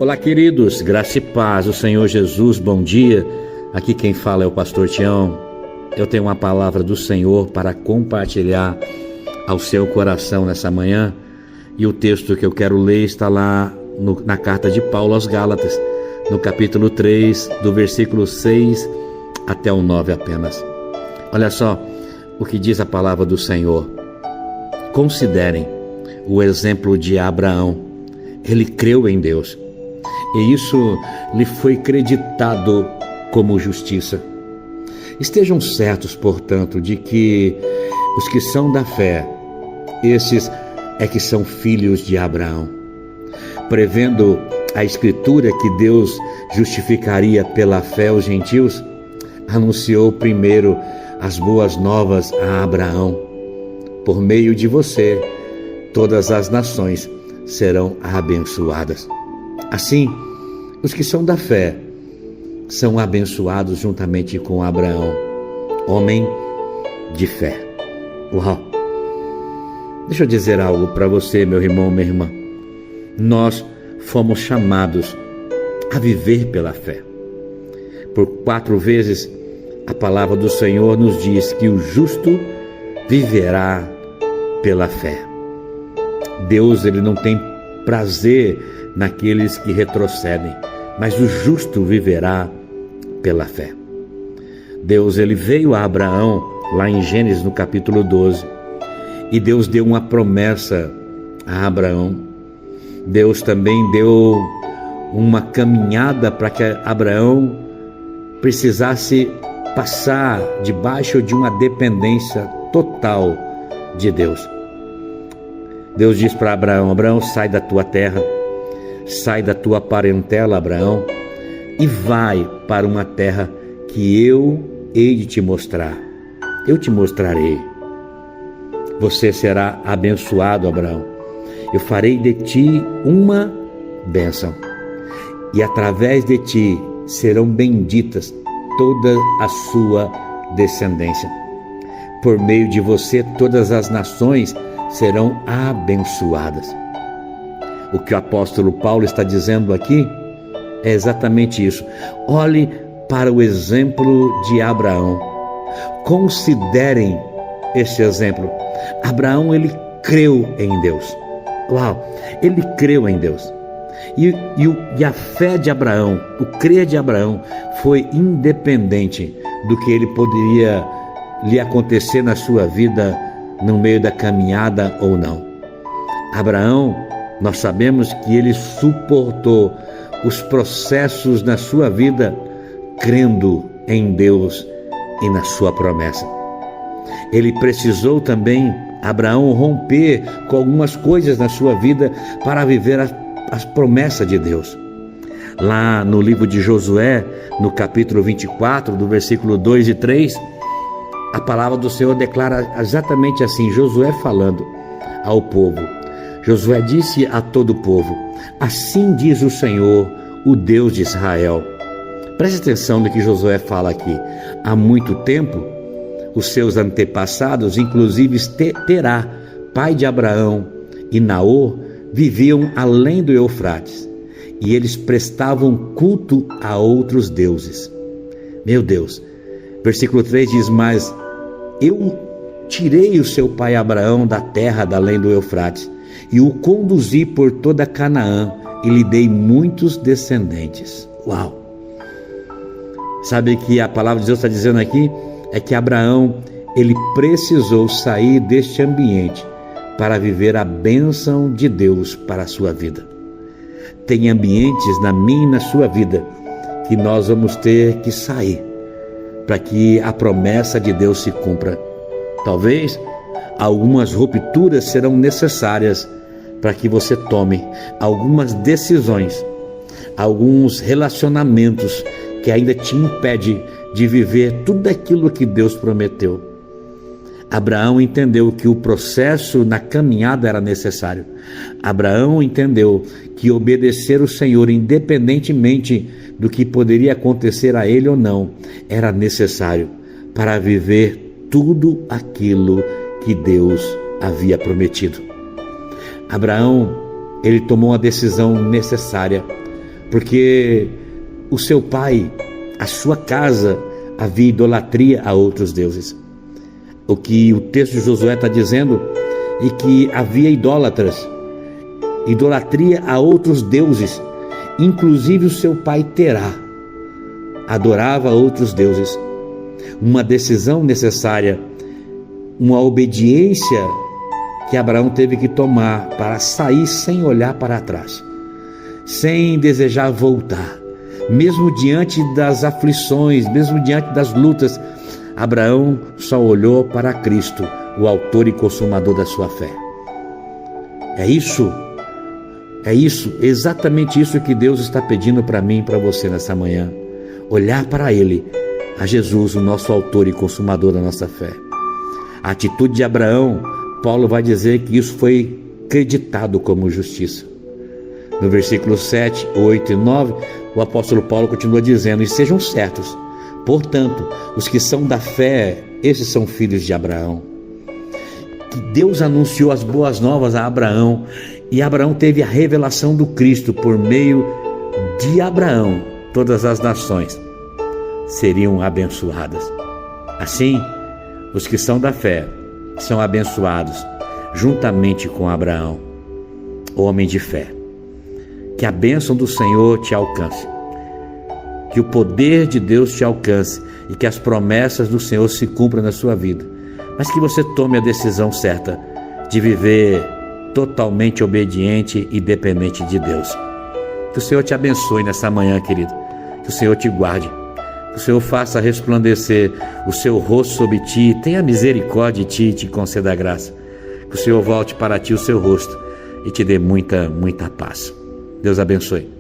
Olá, queridos, graça e paz, o Senhor Jesus, bom dia. Aqui quem fala é o pastor Tião. Eu tenho uma palavra do Senhor para compartilhar ao seu coração nessa manhã. E o texto que eu quero ler está lá na carta de Paulo aos Gálatas, no capítulo 3, do versículo 6 até o 9 apenas. Olha só o que diz a palavra do Senhor. Considerem o exemplo de Abraão. Ele creu em Deus, e isso lhe foi creditado como justiça. Estejam certos, portanto, de que os que são da fé, esses é que são filhos de Abraão. Prevendo a Escritura que Deus justificaria pela fé os gentios, anunciou primeiro as boas novas a Abraão. Por meio de você, todas as nações serão abençoadas. Assim, os que são da fé são abençoados juntamente com Abraão, homem de fé. Uau! Deixa eu dizer algo para você, meu irmão, minha irmã. Nós fomos chamados a viver pela fé. Por 4 vezes, a palavra do Senhor nos diz que o justo viverá pela fé. Deus, ele não tem prazer naqueles que retrocedem, mas o justo viverá pela fé. Deus, ele veio a Abraão lá em Gênesis no capítulo 12, e Deus deu uma promessa a Abraão. Deus também deu uma caminhada para que Abraão precisasse passar debaixo de uma dependência total de Deus. Deus diz para Abraão: Abraão, sai da tua terra, sai da tua parentela, Abraão, e vai para uma terra que eu hei de te mostrar. Eu te mostrarei. Você será abençoado, Abraão. Eu farei de ti uma bênção, e através de ti serão benditas toda a sua descendência. Por meio de você, todas as nações serão abençoadas. O que o apóstolo Paulo está dizendo aqui é exatamente isso. Olhe para o exemplo de Abraão. Considerem este exemplo. Abraão, ele creu em Deus. Uau! Ele creu em Deus. E a fé de Abraão, o crer de Abraão, foi independente do que ele poderia lhe acontecer na sua vida, no meio da caminhada ou não. Abraão, nós sabemos que ele suportou os processos na sua vida, crendo em Deus e na sua promessa. Ele precisou também, Abraão, romper com algumas coisas na sua vida para viver as promessas de Deus. Lá no livro de Josué, no capítulo 24, do versículo 2 e 3, a palavra do Senhor declara exatamente assim, Josué falando ao povo. Josué disse a todo o povo: assim diz o Senhor, o Deus de Israel. Preste atenção no que Josué fala aqui. Há muito tempo, os seus antepassados, inclusive Terá, pai de Abraão, e Naor, viviam além do Eufrates, e eles prestavam culto a outros deuses. Meu Deus! Versículo 3 diz: mas eu tirei o seu pai Abraão da terra da além do Eufrates, e o conduzi por toda Canaã, e lhe dei muitos descendentes. Uau! Sabe que a palavra de Deus está dizendo aqui? É que Abraão, ele precisou sair deste ambiente para viver a bênção de Deus para a sua vida. Tem ambientes na minha e na sua vida que nós vamos ter que sair para que a promessa de Deus se cumpra. Talvez algumas rupturas serão necessárias para que você tome algumas decisões, alguns relacionamentos que ainda te impedem de viver tudo aquilo que Deus prometeu. Abraão entendeu que o processo na caminhada era necessário. Abraão entendeu que obedecer o Senhor, independentemente do que poderia acontecer a ele ou não, era necessário para viver tudo aquilo que Deus havia prometido. Abraão, ele tomou a decisão necessária, porque o seu pai, a sua casa, havia idolatria a outros deuses. O que o texto de Josué está dizendo é que havia idólatras, idolatria a outros deuses, inclusive o seu pai Terá adorava outros deuses. Uma decisão necessária, uma obediência que Abraão teve que tomar para sair sem olhar para trás, sem desejar voltar, mesmo diante das aflições, mesmo diante das lutas. Abraão só olhou para Cristo, o autor e consumador da sua fé. É isso, exatamente isso que Deus está pedindo para mim e para você nessa manhã. Olhar para Ele, a Jesus, o nosso autor e consumador da nossa fé. A atitude de Abraão, Paulo vai dizer que isso foi creditado como justiça. No versículo 7, 8 e 9, o apóstolo Paulo continua dizendo: e sejam certos, portanto, os que são da fé, esses são filhos de Abraão. Que Deus anunciou as boas novas a Abraão, e Abraão teve a revelação do Cristo. Por meio de Abraão, todas as nações seriam abençoadas. Assim, os que são da fé são abençoados juntamente com Abraão, homem de fé. Que a bênção do Senhor te alcance, que o poder de Deus te alcance e que as promessas do Senhor se cumpram na sua vida, mas que você tome a decisão certa de viver totalmente obediente e dependente de Deus. Que o Senhor te abençoe nessa manhã, querido. Que o Senhor te guarde. Que o Senhor faça resplandecer o seu rosto sobre ti, tenha misericórdia de ti e te conceda a graça. Que o Senhor volte para ti o seu rosto e te dê muita, muita paz. Deus abençoe.